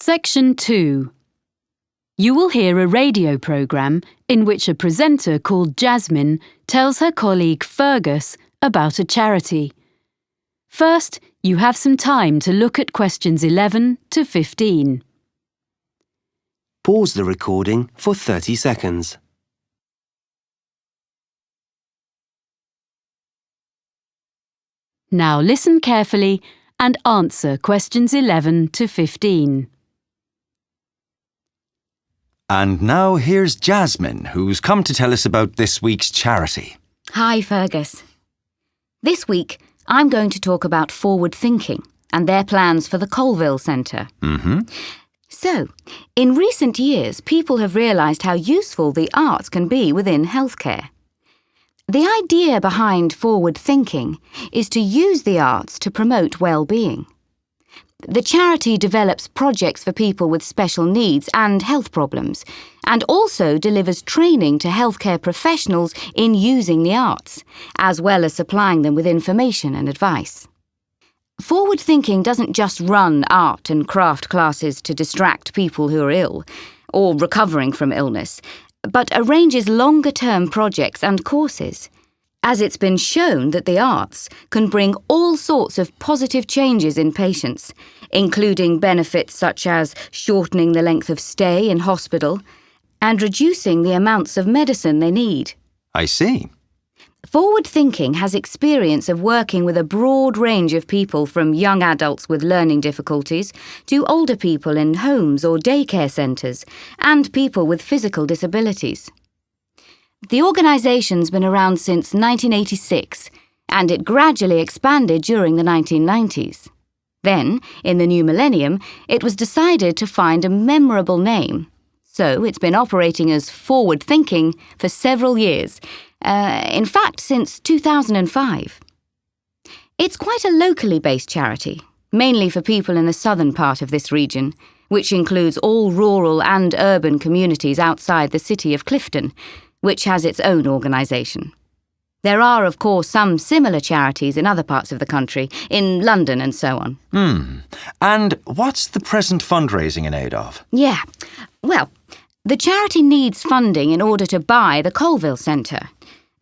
Section 2. You will hear a radio programme in which a presenter called Jasmine tells her colleague Fergus about a charity. First, you have some time to look at questions 11 to 15. Pause the recording for 30 seconds. Now listen carefully and answer questions 11 to 15. And now here's Jasmine, who's come to tell us about this week's charity. Hi, Fergus. This week, I'm going to talk about Forward Thinking and their plans for the Colville Centre. So, in recent years, people have realised how useful the arts can be within healthcare. The idea behind Forward Thinking is to use the arts to promote well-being. The charity develops projects for people with special needs and health problems, and also delivers training to healthcare professionals in using the arts, as well as supplying them with information and advice. Forward Thinking doesn't just run art and craft classes to distract people who are ill, or recovering from illness, but arranges longer-term projects and courses, as it's been shown that the arts can bring all sorts of positive changes in patients, including benefits such as shortening the length of stay in hospital and reducing the amounts of medicine they need. I see. Forward Thinking has experience of working with a broad range of people, from young adults with learning difficulties to older people in homes or daycare centres and people with physical disabilities. The organisation's been around since 1986, and it gradually expanded during the 1990s. Then, in the new millennium, it was decided to find a memorable name. So it's been operating as Forward Thinking for several years, in fact since 2005. It's quite a locally based charity, mainly for people in the southern part of this region, which includes all rural and urban communities outside the city of Clifton, which has its own organisation. There are, of course, some similar charities in other parts of the country, in London and so on. And what's the present fundraising in aid of? Yeah, well, the charity needs funding in order to buy the Colville Centre.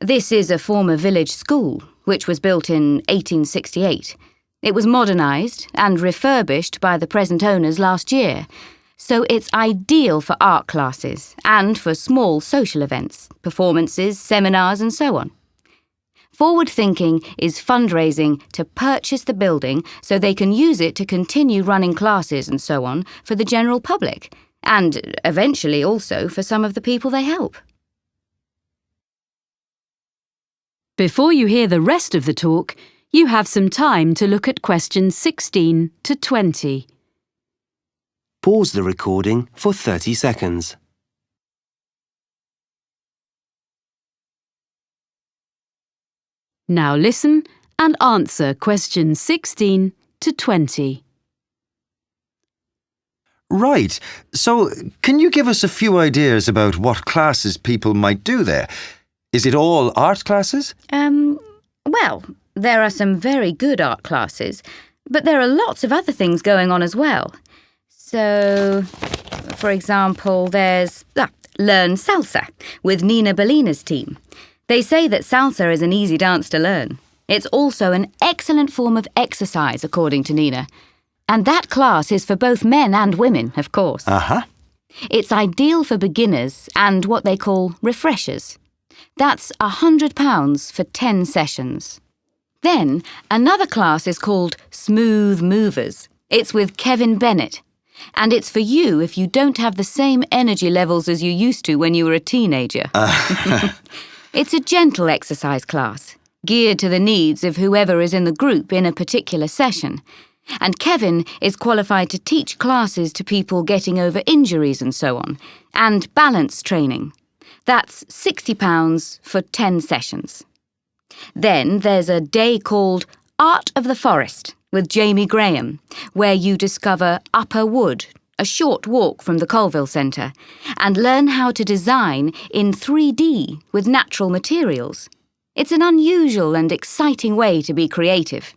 This is a former village school, which was built in 1868. It was modernised and refurbished by the present owners last year, so it's ideal for art classes and for small social events, performances, seminars and so on. Forward Thinking is fundraising to purchase the building so they can use it to continue running classes and so on for the general public, and eventually also for some of the people they help. Before you hear the rest of the talk, you have some time to look at questions 16 to 20. Pause the recording for 30 seconds. Now listen and answer questions 16 to 20. Right. So, can you give us a few ideas about what classes people might do there? Is it all art classes? Well, there are some very good art classes, but there are lots of other things going on as well. So, for example, there's Learn Salsa with Nina Bellina's team. They say that salsa is an easy dance to learn. It's also an excellent form of exercise, according to Nina. And that class is for both men and women, of course. It's ideal for beginners and what they call refreshers. That's £100 for 10 sessions. Then, another class is called Smooth Movers. It's with Kevin Bennett. And it's for you if you don't have the same energy levels as you used to when you were a teenager. It's a gentle exercise class, geared to the needs of whoever is in the group in a particular session. And Kevin is qualified to teach classes to people getting over injuries and so on, and balance training. That's £60 for 10 sessions. Then there's a day called Art of the Forest with Jamie Graham, where you discover Upper Wood, a short walk from the Colville Centre, and learn how to design in 3D with natural materials. It's an unusual and exciting way to be creative.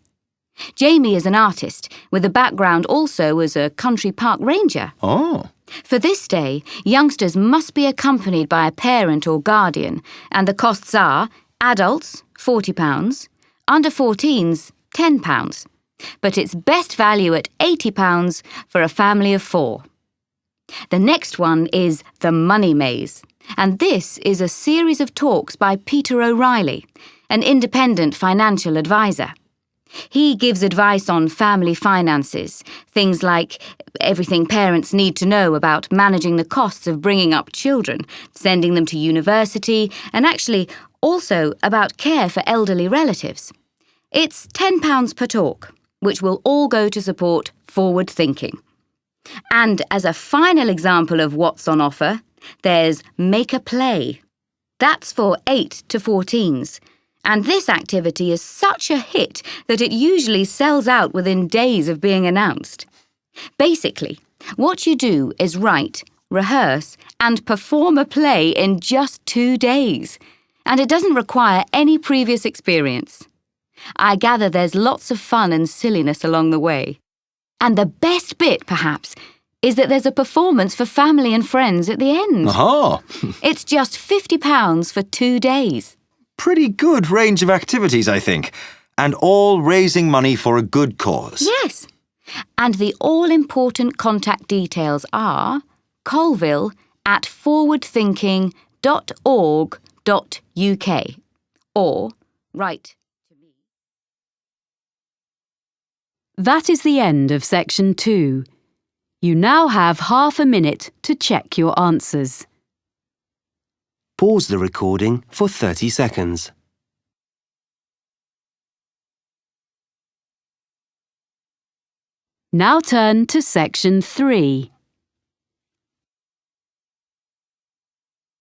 Jamie is an artist, with a background also as a country park ranger. Oh. For this day, youngsters must be accompanied by a parent or guardian, and the costs are adults, £40, under 14s, £10. But it's best value at £80 for a family of 4. The next one is The Money Maze, and this is a series of talks by Peter O'Reilly, an independent financial advisor. He gives advice on family finances, things like everything parents need to know about managing the costs of bringing up children, sending them to university, and actually also about care for elderly relatives. It's £10 per talk, which will all go to support forward thinking. And as a final example of what's on offer, there's Make a Play. That's for 8 to 14s. And this activity is such a hit that it usually sells out within days of being announced. Basically, what you do is write, rehearse, and perform a play in just 2 days. And it doesn't require any previous experience. I gather there's lots of fun and silliness along the way. And the best bit, perhaps, is that there's a performance for family and friends at the end. Aha! It's just £50 for 2 days. Pretty good range of activities, I think. And all raising money for a good cause. Yes. And the all-important contact details are colville@forwardthinking.org.uk or write to me. That is the end of section 2. You now have half a minute to check your answers. Pause the recording for 30 seconds. Now turn to section 3.